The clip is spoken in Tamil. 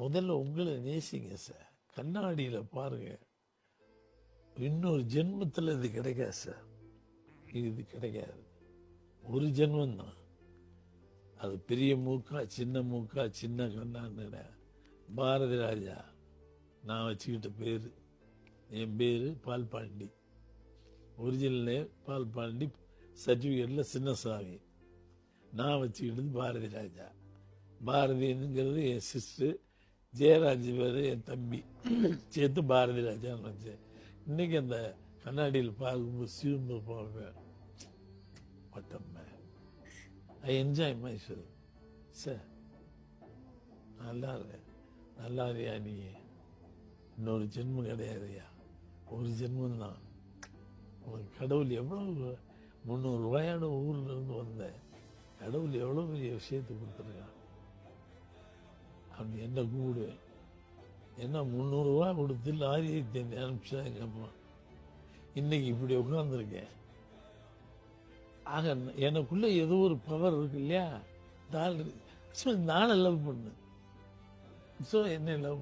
முதல்ல உங்களை நேசிங்க சார். கண்ணாடியில் பாருங்க. இன்னொரு ஜென்மத்தில் இது கிடைக்காது சார். இது கிடைக்காது. ஒரு ஜென்மம் தான். அது பெரிய மூக்கா சின்ன மூக்கா சின்ன கண்ணான்னு பாரதி ராஜா நான் வச்சுக்கிட்ட பேர். என் பேர் பால் பாண்டி. ஒரிஜினல் நேம் பால் பாண்டி, சர்டிஃபிகேட்டில் சின்னசாமி. நான் வச்சுக்கிட்டது பாரதி ராஜா. பாரதிங்கிறது என் சிஸ்டர், ஜெயராஜ் பேர் என் தம்பி, சேர்த்து பாரதி ராஜான்னு வச்சேன். இன்னைக்கு அந்த கண்ணாடியில் பார்க்கும்போது சிவந்து போவேன். I enjoy my self sir. நல்லா இருக்கேன். நல்லா இருக்கியா நீ? இன்னொரு ஜென்மம் கிடையாதுயா, ஒரு ஜென்மம் தான். உனக்கு கடவுள் எவ்வளவு 300 ரூபாயான ஊர்ல இருந்து வந்தேன். கடவுள் எவ்வளவு பெரிய விஷயத்தை கொடுத்துருக்கான். அப்படி என்ன கூடுவேன். என்ன 300 ரூபா கொடுத்து லாரியை தேடி அனுப்பிச்சா எங்க அம்மா. இன்னைக்கு இப்படி உட்கார்ந்துருக்கேன். ஆக எனக்குள்ள ஏதோ ஒரு பவர் இருக்கு இல்லையா? நானும் லவ் பண்ணு. ஸோ என்ன லவ் பண்ணு.